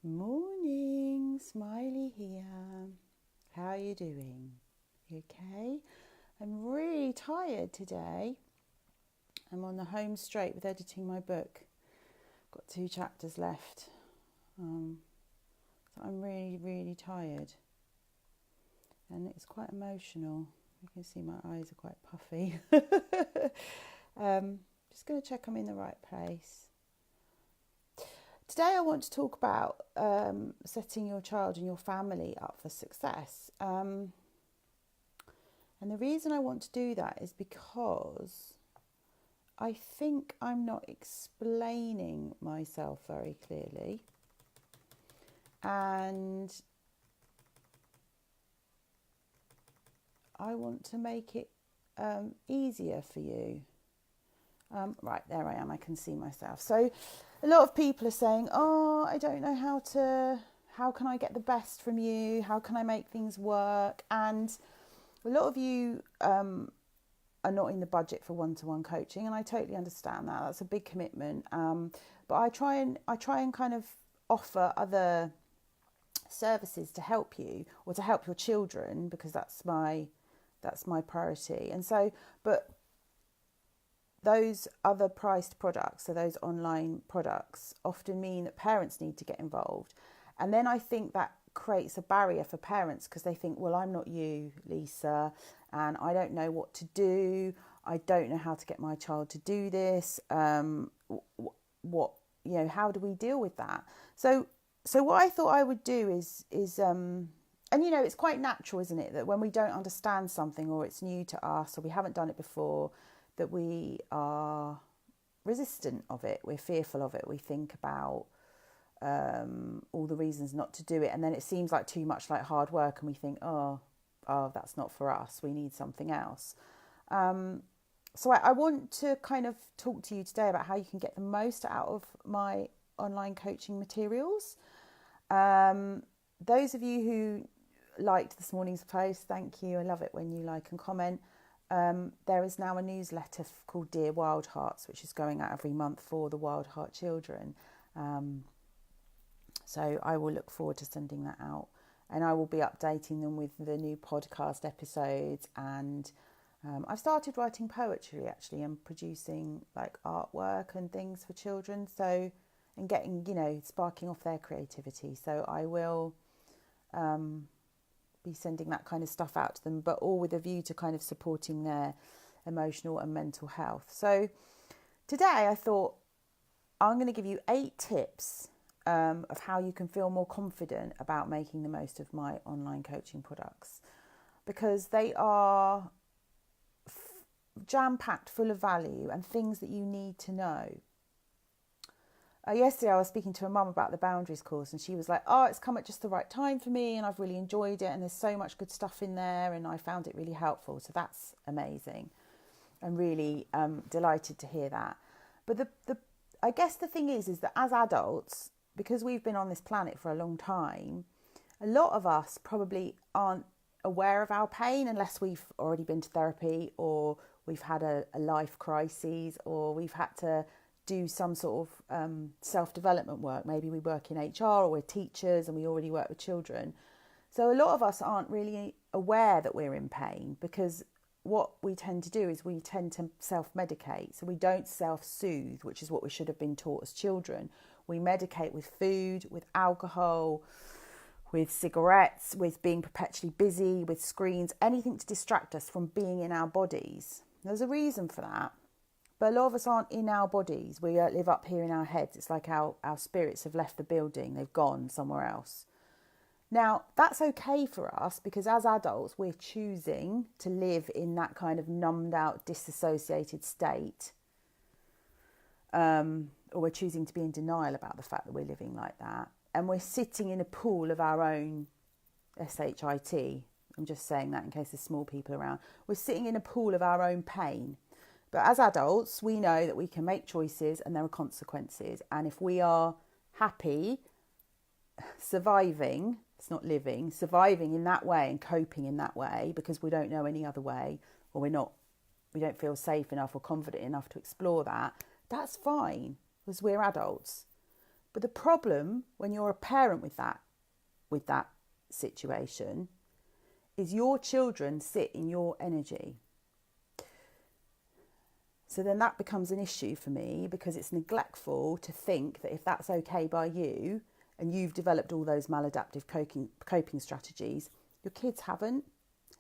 Morning, Smiley here. How are you doing? You okay? I'm really tired today. I'm on the home straight with editing my book. Got 2 chapters left. So I'm really, really tired. And it's quite emotional. You can see my eyes are quite puffy. Just going to check I'm in the right place. Today I want to talk about setting your child and your family up for success. And the reason I want to do that is because I think I'm not explaining myself very clearly. And I want to make it easier for you. Right, there I am, I can see myself. So a lot of people are saying, I don't know how can I get the best from you? How can I make things work? And a lot of you are not in the budget for one-to-one coaching, and I totally understand that. That's a big commitment. But I try and kind of offer other services to help you or to help your children, because that's my priority. And so, but those other priced products, so those online products, often mean that parents need to get involved. And then I think that creates a barrier for parents, because they think, well, I'm not you, Lisa, and I don't know what to do. I don't know how to get my child to do this. What, how do we deal with that? So what I thought I would do is and it's quite natural, isn't it, that when we don't understand something, or it's new to us, or we haven't done it before, that we are resistant of it, we're fearful of it, we think about all the reasons not to do it, and then it seems like too much like hard work, and we think, oh, that's not for us, we need something else. So I want to kind of talk to you today about how you can get the most out of my online coaching materials. Those of you who liked this morning's post, thank you. I love it when you like and comment. There is now a newsletter called Dear Wild Hearts, which is going out every month for the Wild Heart children. So I will look forward to sending that out, and I will be updating them with the new podcast episodes. And I've started writing poetry, actually, and producing like artwork and things for children. So, and getting, sparking off their creativity. So I will be sending that kind of stuff out to them, but all with a view to kind of supporting their emotional and mental health. So today I thought I'm going to give you 8 tips of how you can feel more confident about making the most of my online coaching products, because they are jam-packed full of value and things that you need to know. Yesterday I was speaking to a mum about the boundaries course, and she was like, it's come at just the right time for me, and I've really enjoyed it, and there's so much good stuff in there, and I found it really helpful. So that's amazing. I'm really delighted to hear that. But I guess the thing is that as adults, because we've been on this planet for a long time, a lot of us probably aren't aware of our pain unless we've already been to therapy, or we've had a life crisis, or we've had to do some sort of self-development work. Maybe we work in HR, or we're teachers and we already work with children. So a lot of us aren't really aware that we're in pain, because what we tend to do is we tend to self-medicate. So we don't self-soothe, which is what we should have been taught as children. We medicate with food, with alcohol, with cigarettes, with being perpetually busy, with screens, anything to distract us from being in our bodies. There's a reason for that. But a lot of us aren't in our bodies. We live up here in our heads. It's like our spirits have left the building. They've gone somewhere else. Now, that's okay for us, because as adults, we're choosing to live in that kind of numbed out, disassociated state. Or we're choosing to be in denial about the fact that we're living like that. And we're sitting in a pool of our own shit. I'm just saying that in case there's small people around. We're sitting in a pool of our own pain. But as adults, we know that we can make choices and there are consequences. And if we are happy surviving, it's not living, surviving in that way and coping in that way, because we don't know any other way, or we don't feel safe enough or confident enough to explore that, that's fine, because we're adults. But the problem when you're a parent with that situation is your children sit in your energy. So then that becomes an issue for me, because it's neglectful to think that if that's okay by you and you've developed all those maladaptive coping strategies, your kids haven't.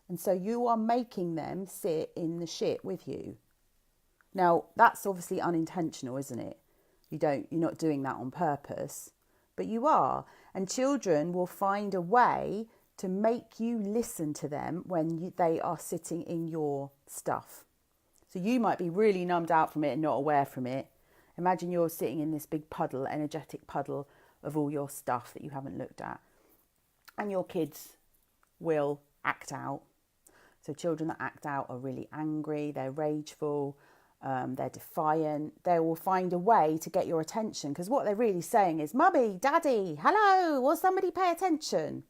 And so you are making them sit in the shit with you. Now, that's obviously unintentional, isn't it? You're not doing that on purpose, but you are. And children will find a way to make you listen to them when they are sitting in your stuff. So you might be really numbed out from it and not aware from it. Imagine you're sitting in this big puddle, energetic puddle of all your stuff that you haven't looked at. And your kids will act out. So children that act out are really angry, they're rageful, they're defiant. They will find a way to get your attention, because what they're really saying is, Mummy, Daddy, hello, will somebody pay attention?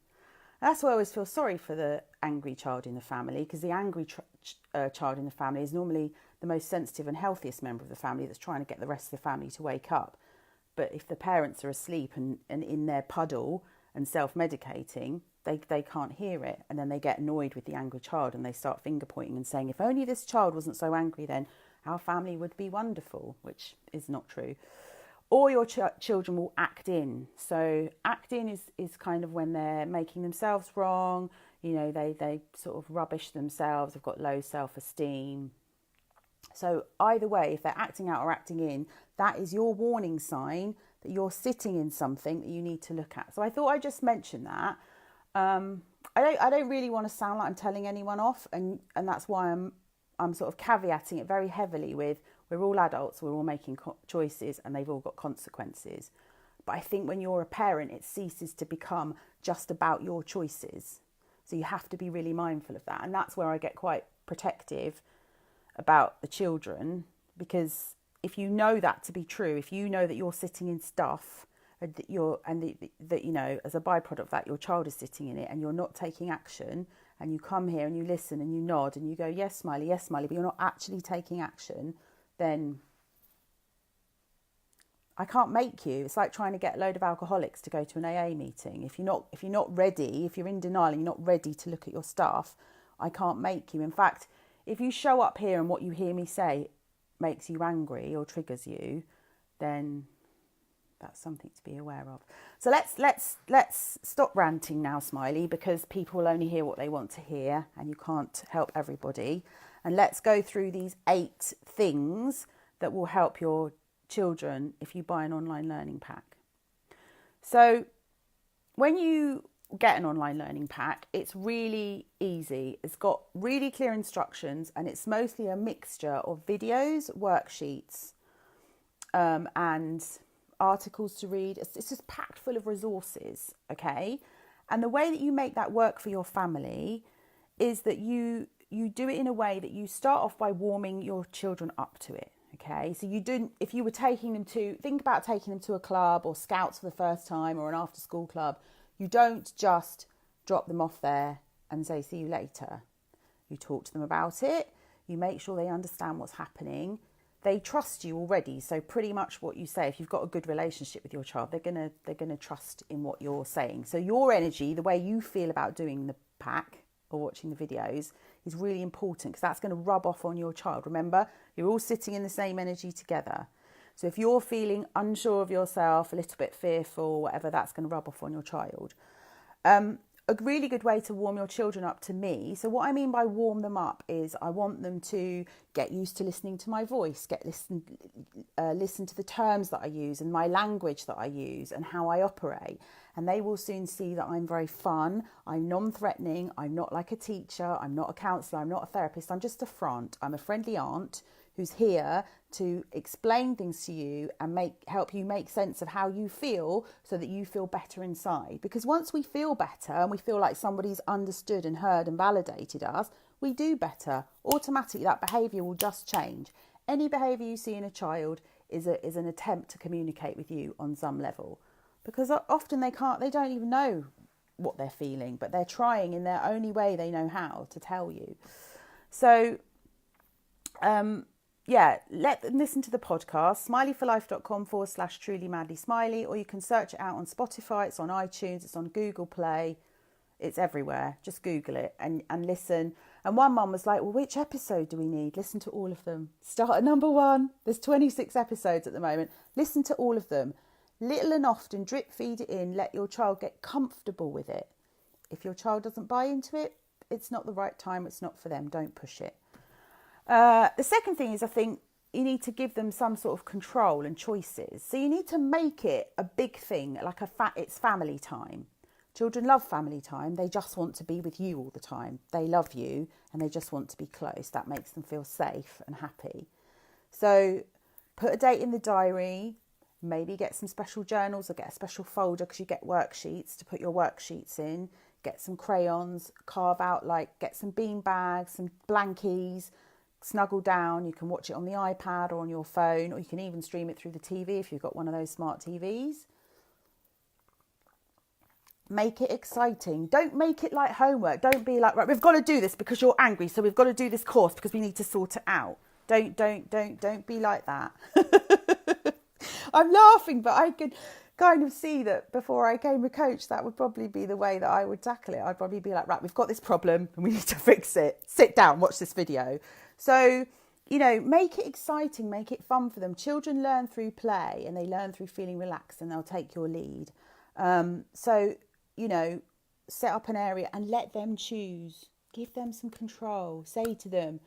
That's why I always feel sorry for the angry child in the family, because the angry child in the family is normally the most sensitive and healthiest member of the family that's trying to get the rest of the family to wake up. But if the parents are asleep and in their puddle and self-medicating, they can't hear it. And then they get annoyed with the angry child and they start finger pointing and saying, if only this child wasn't so angry, then our family would be wonderful, which is not true. Or your children will act in. So act in is kind of when they're making themselves wrong. You know, they sort of rubbish themselves. They've got low self-esteem. So either way, if they're acting out or acting in, that is your warning sign that you're sitting in something that you need to look at. So I thought I'd just mention that. I don't really want to sound like I'm telling anyone off, and that's why I'm sort of caveating it very heavily with, we're all adults, we're all making choices, and they've all got consequences. But I think when you're a parent, it ceases to become just about your choices. So you have to be really mindful of that. And that's where I get quite protective about the children, because if you know that to be true, if you know that you're sitting in stuff, that you know, as a byproduct of that, your child is sitting in it and you're not taking action, and you come here and you listen and you nod and you go, yes, Smiley, but you're not actually taking action, then I can't make you. It's like trying to get a load of alcoholics to go to an AA meeting. If you're not ready, if you're in denial and you're not ready to look at your stuff, I can't make you. In fact, if you show up here and what you hear me say makes you angry or triggers you, then that's something to be aware of. So let's stop ranting now, Smiley, because people will only hear what they want to hear and you can't help everybody. And let's go through these 8 things that will help your children if you buy an online learning pack. So when you get an online learning pack, it's really easy. It's got really clear instructions, and it's mostly a mixture of videos, worksheets, and articles to read. It's just packed full of resources, okay? And the way that you make that work for your family is that you do it in a way that you start off by warming your children up to it, okay? So if you were think about taking them to a club or Scouts for the first time or an after school club, you don't just drop them off there and say, see you later. You talk to them about it. You make sure they understand what's happening. They trust you already. So pretty much what you say, if you've got a good relationship with your child, they're gonna trust in what you're saying. So your energy, the way you feel about doing the pack or watching the videos, is really important, because that's going to rub off on your child. Remember, you're all sitting in the same energy together. So if you're feeling unsure of yourself, a little bit fearful, whatever, that's going to rub off on your child. A really good way to warm your children up to me. So what I mean by warm them up is I want them to get used to listening to my voice, listen to the terms that I use and my language that I use and how I operate. And they will soon see that I'm very fun, I'm non-threatening, I'm not like a teacher, I'm not a counsellor, I'm not a therapist, I'm just a front. I'm a friendly aunt who's here to explain things to you and help you make sense of how you feel so that you feel better inside. Because once we feel better and we feel like somebody's understood and heard and validated us, we do better. Automatically that behaviour will just change. Any behaviour you see in a child is an attempt to communicate with you on some level. Because often they don't even know what they're feeling, but they're trying in their only way they know how to tell you. So, yeah, let them listen to the podcast, smileyforlife.com/truly madly smiley, or you can search it out on Spotify, it's on iTunes, it's on Google Play, it's everywhere. Just Google it and listen. And one mum was like, well, which episode do we need? Listen to all of them. Start at number 1. There's 26 episodes at the moment. Listen to all of them. Little and often, drip feed it in. Let your child get comfortable with it. If your child doesn't buy into it, it's not the right time. It's not for them. Don't push it. The second thing is, I think you need to give them some sort of control and choices. So you need to make it a big thing, like it's family time. Children love family time. They just want to be with you all the time. They love you and they just want to be close. That makes them feel safe and happy. So put a date in the diary. Maybe get some special journals or get a special folder because you get worksheets to put your worksheets in. Get some crayons, carve out, get some bean bags, some blankies, snuggle down. You can watch it on the iPad or on your phone, or you can even stream it through the TV if you've got one of those smart TVs. Make it exciting. Don't make it like homework. Don't be like, right, we've got to do this because you're angry, so we've got to do this course because we need to sort it out. Don't be like that. I'm laughing, but I could kind of see that before I came a coach, that would probably be the way that I would tackle it. I'd probably be like, right, we've got this problem and we need to fix it. Sit down, watch this video. So, make it exciting, make it fun for them. Children learn through play and they learn through feeling relaxed, and they'll take your lead. Set up an area and let them choose. Give them some control. Say to them,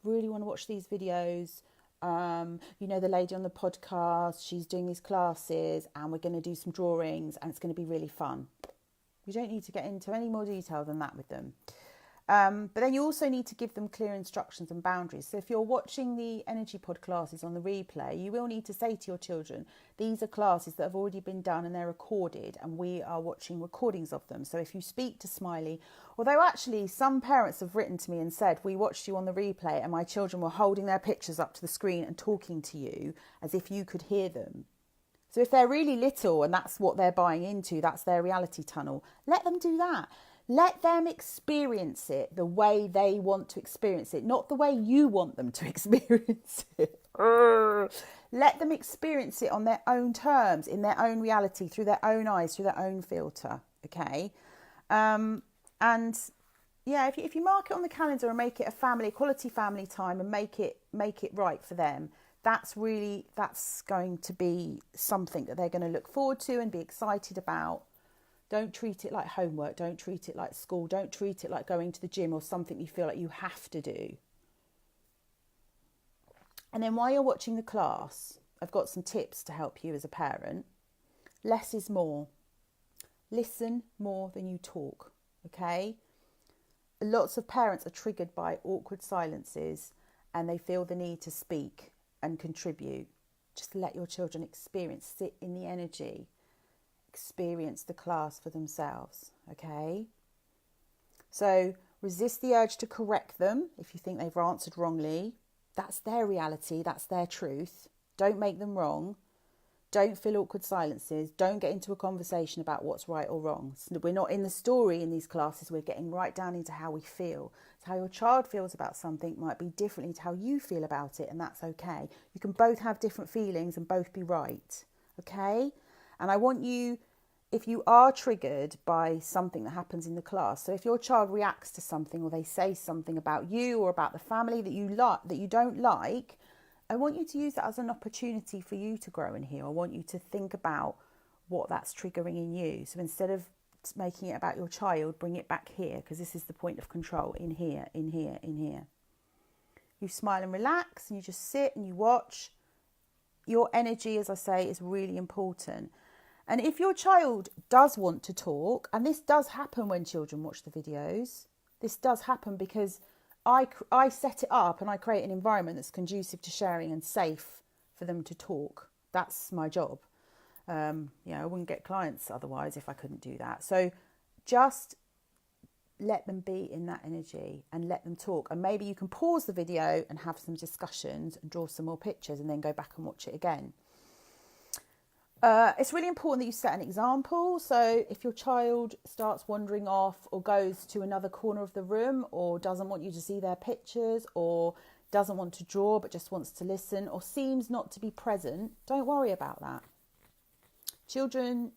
really want to watch these videos. The lady on the podcast, she's doing these classes and we're going to do some drawings and it's going to be really fun. You don't need to get into any more detail than that with them. But then you also need to give them clear instructions and boundaries. So if you're watching the energy pod classes on the replay, you will need to say to your children, these are classes that have already been done and they're recorded and we are watching recordings of them. So if you speak to Smiley, although actually some parents have written to me and said, we watched you on the replay and my children were holding their pictures up to the screen and talking to you as if you could hear them. So if they're really little and that's what they're buying into, that's their reality tunnel, let them do that. Let them experience it the way they want to experience it, not the way you want them to experience it. Let them experience it on their own terms, in their own reality, through their own eyes, through their own filter, okay? If you mark it on the calendar and make it a quality family time and make it right for them, that's going to be something that they're going to look forward to and be excited about. Don't treat it like homework. Don't treat it like school. Don't treat it like going to the gym or something you feel like you have to do. And then while you're watching the class, I've got some tips to help you as a parent. Less is more. Listen more than you talk, okay? Lots of parents are triggered by awkward silences and they feel the need to speak and contribute. Just let your children sit in the energy. Experience the class for themselves, okay? So resist the urge to correct them if you think they've answered wrongly. That's their reality, that's their truth. Don't make them wrong. Don't feel awkward silences. Don't get into a conversation about what's right or wrong. So we're not in the story in these classes, we're getting right down into how we feel. So how your child feels about something might be differently to how you feel about it, and that's okay. You can both have different feelings and both be right, okay? And I want you, if you are triggered by something that happens in the class, so if your child reacts to something or they say something about you or about the family that you don't like, I want you to use that as an opportunity for you to grow and heal. I want you to think about what that's triggering in you. So instead of making it about your child, bring it back here, because this is the point of control, in here, in here, in here. You smile and relax and you just sit and you watch. Your energy, as I say, is really important. And if your child does want to talk, and this does happen when children watch the videos, this does happen because I set it up and I create an environment that's conducive to sharing and safe for them to talk. That's my job. I wouldn't get clients otherwise if I couldn't do that. So just let them be in that energy and let them talk. And maybe you can pause the video and have some discussions and draw some more pictures and then go back and watch it again. It's really important that you set an example. So if your child starts wandering off or goes to another corner of the room or doesn't want you to see their pictures or doesn't want to draw but just wants to listen, or seems not to be present, don't worry about that. Children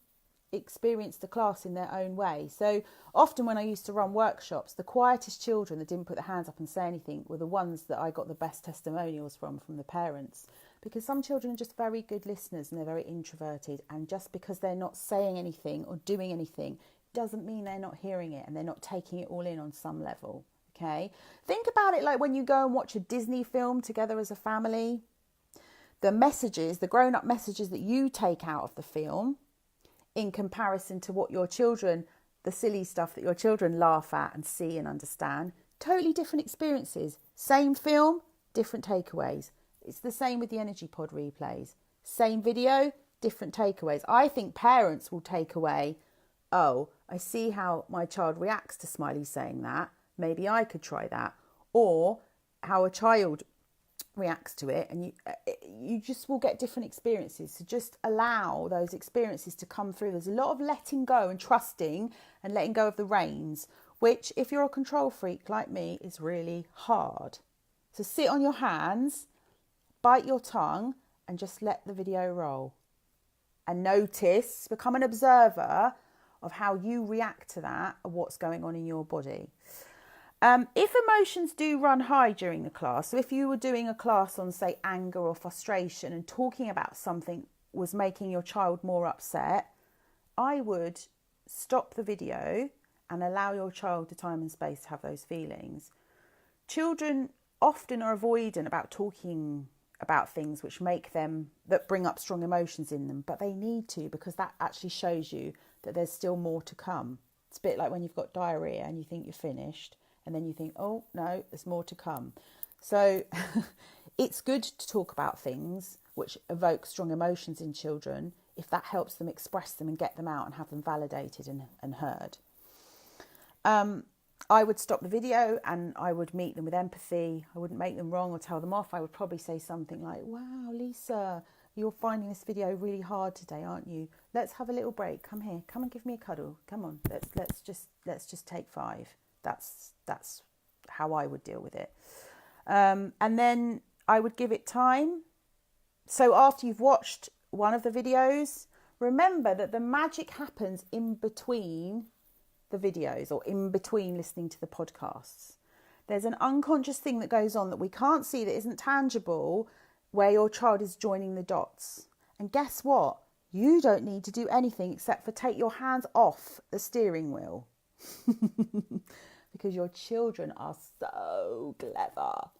experience the class in their own way. So often when I used to run workshops, the quietest children that didn't put their hands up and say anything were the ones that I got the best testimonials from the parents. Because some children are just very good listeners and they're very introverted, and just because they're not saying anything or doing anything doesn't mean they're not hearing it and they're not taking it all in on some level. Okay, think about it like when you go and watch a Disney film together as a family. The messages, the grown-up messages that you take out of the film in comparison to what your children, the silly stuff that your children laugh at and see and understand, totally different experiences. Same film, different takeaways. It's the same with the Energy Pod replays. Same video, different takeaways. I think parents will take away, oh, I see how my child reacts to Smiley saying that. Maybe I could try that. Or how a child reacts to it, and you just will get different experiences. So just allow those experiences to come through. There's a lot of letting go and trusting and letting go of the reins, which if you're a control freak like me is really hard. So sit on your hands, bite your tongue, and just let the video roll. And notice, become an observer of how you react to that and what's going on in your body. If emotions do run high during the class, so if you were doing a class on, say, anger or frustration and talking about something was making your child more upset, I would stop the video and allow your child the time and space to have those feelings. Children often are avoidant about talking about things that bring up strong emotions in them, but they need to, because that actually shows you that there's still more to come. It's a bit like when you've got diarrhea and you think you're finished, and then you think, oh no, there's more to come. So it's good to talk about things which evoke strong emotions in children if that helps them express them and get them out and have them validated and heard. I would stop the video and I would meet them with empathy. I wouldn't make them wrong or tell them off. I would probably say something like, wow, Lisa, you're finding this video really hard today, aren't you? Let's have a little break. Come here. Come and give me a cuddle. Come on. Let's just take 5. That's how I would deal with it. And then I would give it time. So after you've watched one of the videos, remember that the magic happens in between the videos or in between listening to the podcasts. There's an unconscious thing that goes on that we can't see, that isn't tangible, where your child is joining the dots. And guess what? You don't need to do anything except for take your hands off the steering wheel. Because your children are so clever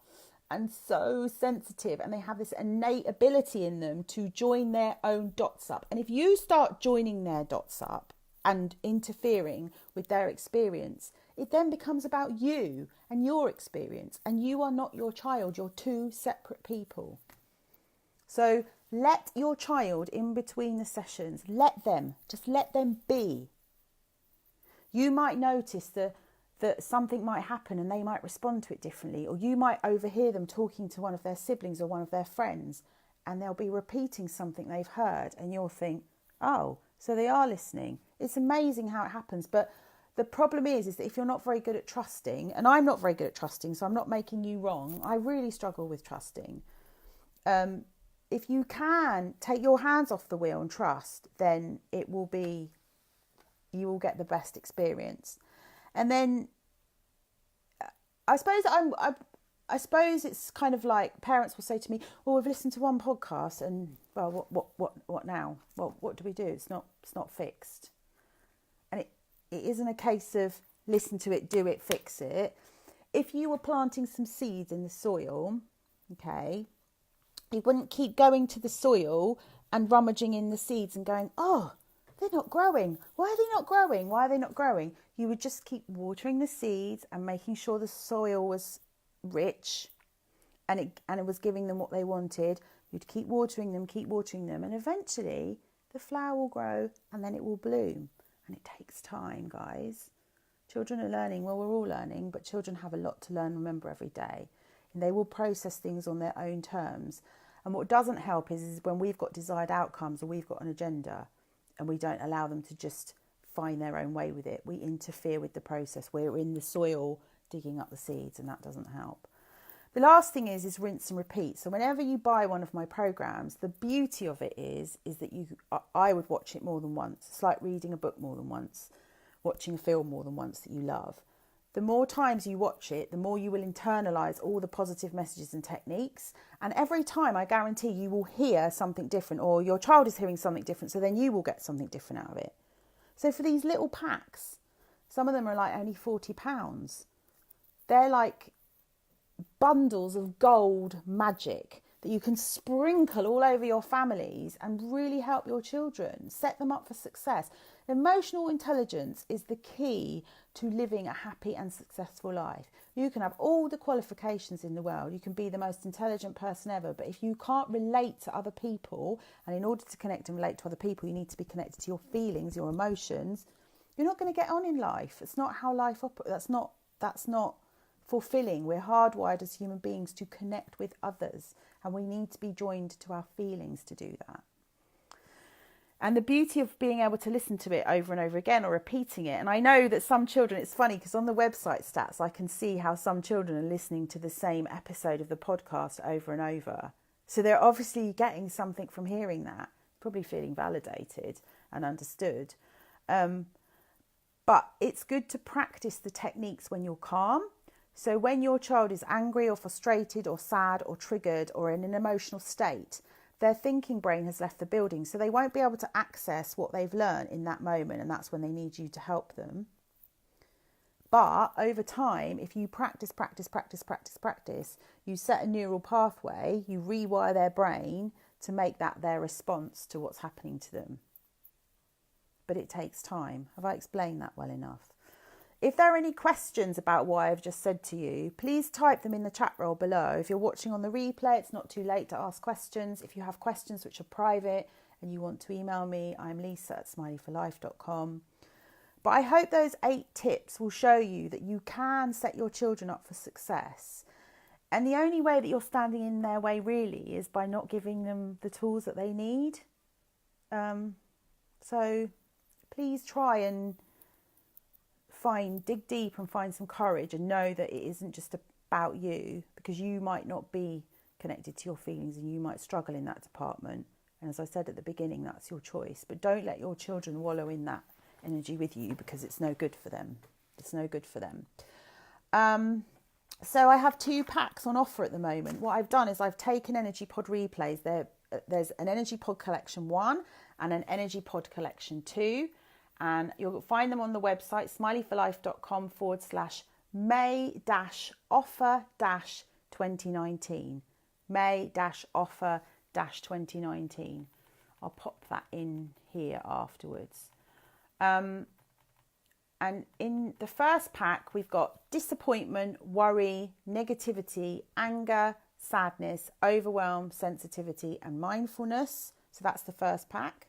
and so sensitive, and they have this innate ability in them to join their own dots up. And if you start joining their dots up and interfering with their experience, it then becomes about you and your experience, and you are not your child. You're two separate people. So let your child in between the sessions, let them be. You might notice that something might happen and they might respond to it differently, or you might overhear them talking to one of their siblings or one of their friends, and they'll be repeating something they've heard, and you'll think, oh, so they are listening. It's amazing how it happens. But the problem is that if you're not very good at trusting, and I'm not very good at trusting, so I'm not making you wrong, I really struggle with trusting. If you can take your hands off the wheel and trust, then you will get the best experience. And then I suppose it's kind of like parents will say to me, well, we've listened to one podcast and, well, what now? Well, what do we do? It's not fixed. And it isn't a case of listen to it, do it, fix it. If you were planting some seeds in the soil, okay, you wouldn't keep going to the soil and rummaging in the seeds and going, oh, they're not growing. Why are they not growing? Why are they not growing? You would just keep watering the seeds and making sure the soil was rich and it was giving them what they wanted. You'd keep watering them, and eventually the flower will grow and then it will bloom. And it takes time, guys. Children are learning. Well, we're all learning, but children have a lot to learn, remember, every day. And they will process things on their own terms. And what doesn't help is when we've got desired outcomes or we've got an agenda and we don't allow them to just find their own way with it. We interfere with the process. We're in the soil digging up the seeds, and that doesn't help. The last thing is rinse and repeat. So whenever you buy one of my programs, the beauty of it is that I would watch it more than once. It's like reading a book more than once, watching a film more than once that you love. The more times you watch it, the more you will internalize all the positive messages and techniques. And every time, I guarantee you will hear something different, or your child is hearing something different. So then you will get something different out of it. So for these little packs, some of them are like only £40. They're like bundles of gold magic that you can sprinkle all over your families and really help your children, set them up for success. Emotional intelligence is the key to living a happy and successful life. You can have all the qualifications in the world, you can be the most intelligent person ever, but if you can't relate to other people, and in order to connect and relate to other people, you need to be connected to your feelings, your emotions, you're not going to get on in life. It's not how life operates. That's not fulfilling. We're hardwired as human beings to connect with others, and we need to be joined to our feelings to do that. And the beauty of being able to listen to it over and over again, or repeating it. And I know that some children, it's funny because on the website stats, I can see how some children are listening to the same episode of the podcast over and over. So they're obviously getting something from hearing that, probably feeling validated and understood. But it's good to practice the techniques when you're calm. So when your child is angry or frustrated or sad or triggered or in an emotional state, their thinking brain has left the building. So they won't be able to access what they've learned in that moment. And that's when they need you to help them. But over time, if you practice, you set a neural pathway, you rewire their brain to make that their response to what's happening to them. But it takes time. Have I explained that well enough? If there are any questions about what I've just said to you, please type them in the chat roll below. If you're watching on the replay, it's not too late to ask questions. If you have questions which are private and you want to email me, I'm lisa@smileyforlife.com. But I hope those 8 tips will show you that you can set your children up for success. And the only way that you're standing in their way really is by not giving them the tools that they need. So please try and dig deep and find some courage and know that it isn't just about you, because you might not be connected to your feelings and you might struggle in that department. And as I said at the beginning, that's your choice. But don't let your children wallow in that energy with you, because it's no good for them. It's no good for them. So I have 2 packs on offer at the moment. What I've done is I've taken Energy Pod replays. There's an Energy Pod Collection 1 and an Energy Pod Collection 2. And you'll find them on the website, smileyforlife.com/May-offer-2019. May-offer-2019. I'll pop that in here afterwards. And in the first pack, we've got disappointment, worry, negativity, anger, sadness, overwhelm, sensitivity, and mindfulness. So that's the first pack.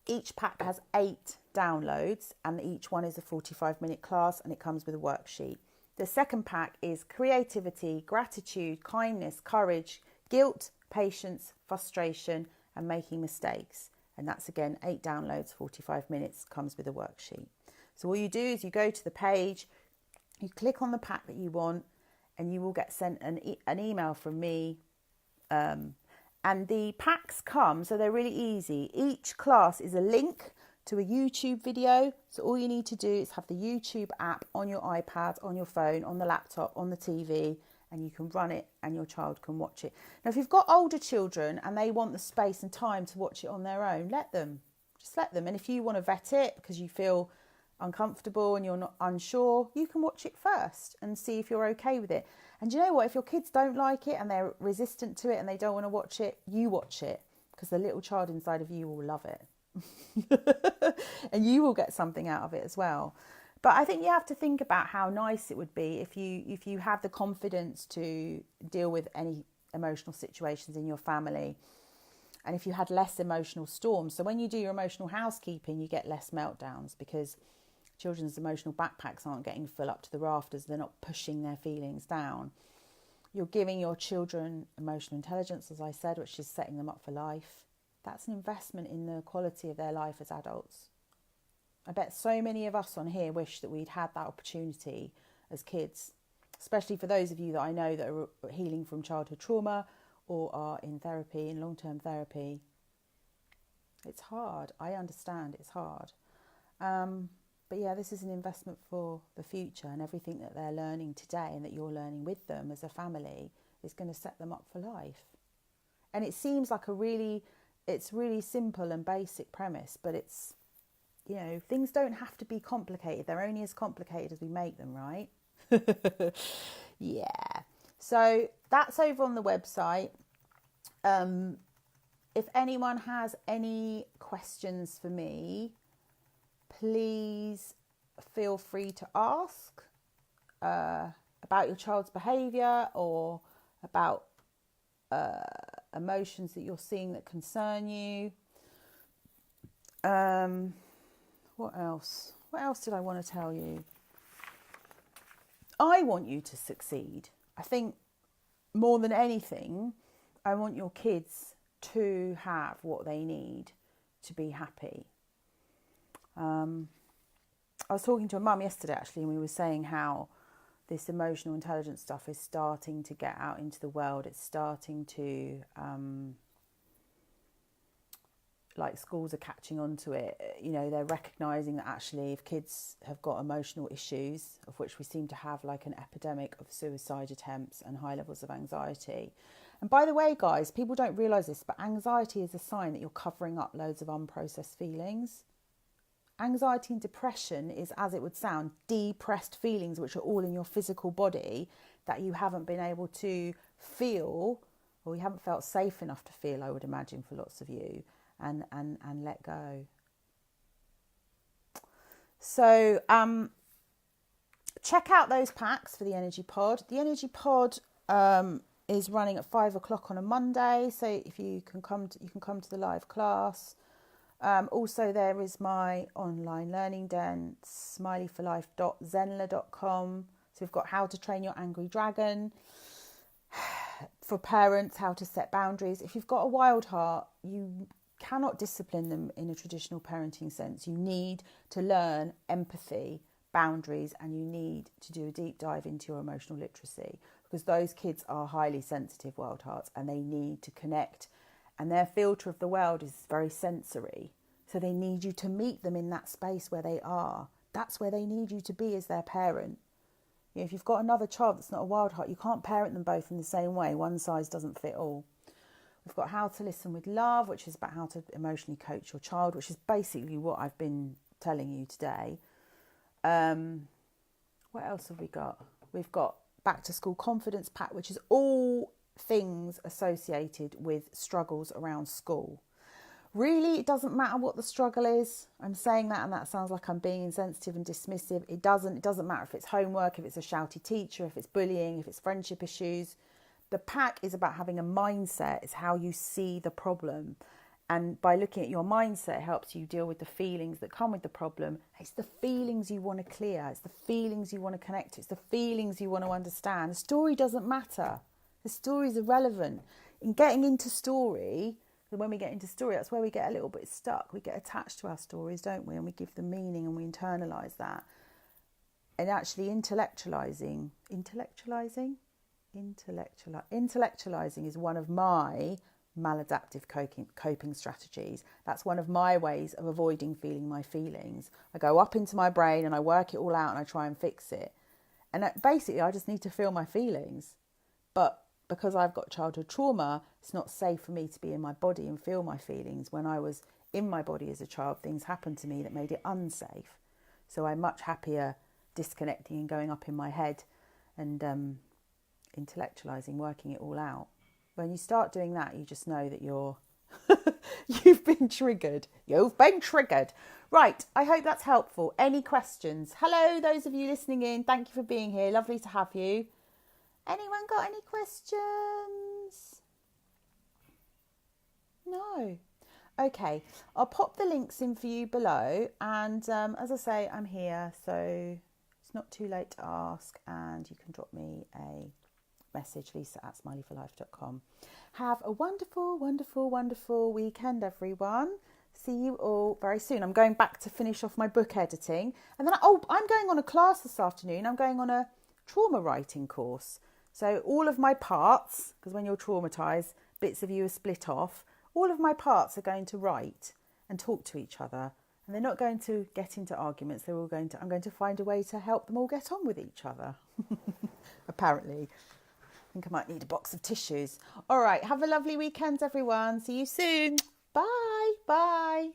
Each pack has 8 downloads, and each one is a 45-minute class, and it comes with a worksheet. The second pack is creativity, gratitude, kindness, courage, guilt, patience, frustration, and making mistakes. And that's again 8 downloads, 45 minutes, comes with a worksheet. So all you do is you go to the page, you click on the pack that you want, and you will get sent an email from me. And the packs come, so they're really easy. Each class is a link to a YouTube video. So all you need to do is have the YouTube app on your iPad, on your phone, on the laptop, on the TV, and you can run it and your child can watch it. Now, if you've got older children and they want the space and time to watch it on their own, let them. Just let them. And if you want to vet it because you feel uncomfortable and you're not unsure, you can watch it first and see if you're okay with it. And you know what? If your kids don't like it and they're resistant to it and they don't want to watch it, you watch it, because the little child inside of you will love it. And you will get something out of it as well. But I think you have to think about how nice it would be if you have the confidence to deal with any emotional situations in your family, and if you had less emotional storms. So when you do your emotional housekeeping, you get less meltdowns, because children's emotional backpacks aren't getting full up to the rafters. They're not pushing their feelings down. You're giving your children emotional intelligence, as I said, which is setting them up for life. That's an investment in the quality of their life as adults. I bet so many of us on here wish that we'd had that opportunity as kids. especially for those of you that I know that are healing from childhood trauma or are in therapy, in long-term therapy. It's hard. I understand it's hard. But yeah, this is an investment for the future, and everything that they're learning today and that you're learning with them as a family is going to set them up for life. And it seems like it's really simple and basic premise, but it's, you know, things don't have to be complicated. They're only as complicated as we make them, right? Yeah. So that's over on the website. If anyone has any questions for me, please feel free to ask about your child's behaviour or about emotions that you're seeing that concern you. What else? What else did I want to tell you? I want you to succeed. I think more than anything, I want your kids to have what they need to be happy. I was talking to a mum yesterday actually, and we were saying how this emotional intelligence stuff is starting to get out into the world. It's starting to, like schools are catching on to it. You know, they're recognising that actually if kids have got emotional issues, of which we seem to have like an epidemic of suicide attempts and high levels of anxiety. And by the way, guys, people don't realise this, but anxiety is a sign that you're covering up loads of unprocessed feelings. Anxiety and depression is, as it would sound, depressed feelings which are all in your physical body that you haven't been able to feel, or you haven't felt safe enough to feel, I would imagine, for lots of you, and let go. So check out those packs for the Energy Pod. The Energy Pod is running at 5 o'clock on a Monday, so if you can come to the live class. Also, there is my online learning den, smileyforlife.zenla.com. So we've got how to train your angry dragon. For parents, how to set boundaries. If you've got a wild heart, you cannot discipline them in a traditional parenting sense. You need to learn empathy, boundaries, and you need to do a deep dive into your emotional literacy, because those kids are highly sensitive wild hearts and they need to connect. And their filter of the world is very sensory. So they need you to meet them in that space where they are. That's where they need you to be as their parent. You know, if you've got another child that's not a wild heart, you can't parent them both in the same way. One size doesn't fit all. We've got how to listen with love, which is about how to emotionally coach your child, which is basically what I've been telling you today. What else have we got? We've got back to school confidence pack, which is all things associated with struggles around school. Really, it doesn't matter what the struggle is. I'm saying that and that sounds like I'm being insensitive and dismissive. It doesn't matter if it's homework, if it's a shouty teacher, if it's bullying, if it's friendship issues. The pack is about having a mindset. It's how you see the problem. And by looking at your mindset, it helps you deal with the feelings that come with the problem. It's the feelings you want to clear. It's the feelings you want to connect to. It's the feelings you want to understand. The story doesn't matter. The story is irrelevant. In getting into story, when we get into story, that's where we get a little bit stuck. We get attached to our stories, don't we? And we give them meaning and we internalise that. And actually intellectualising is one of my maladaptive coping strategies. That's one of my ways of avoiding feeling my feelings. I go up into my brain and I work it all out and I try and fix it. And basically I just need to feel my feelings. But because I've got childhood trauma, it's not safe for me to be in my body and feel my feelings. When I was in my body as a child, things happened to me that made it unsafe. So I'm much happier disconnecting and going up in my head and intellectualising, working it all out. When you start doing that, you just know that you've been triggered. You've been triggered. Right, I hope that's helpful. Any questions? Hello, those of you listening in. Thank you for being here. Lovely to have you. Anyone got any questions? No. Okay, I'll pop the links in for you below. And as I say, I'm here, so it's not too late to ask. And you can drop me a message, lisa@smileyforlife.com. Have a wonderful, wonderful, wonderful weekend, everyone. See you all very soon. I'm going back to finish off my book editing. And then, I'm going on a class this afternoon. I'm going on a trauma writing course. So all of my parts, because when you're traumatised, bits of you are split off, all of my parts are going to write and talk to each other. And they're not going to get into arguments. I'm going to find a way to help them all get on with each other. Apparently. I think I might need a box of tissues. All right, have a lovely weekend, everyone. See you soon. Bye. Bye.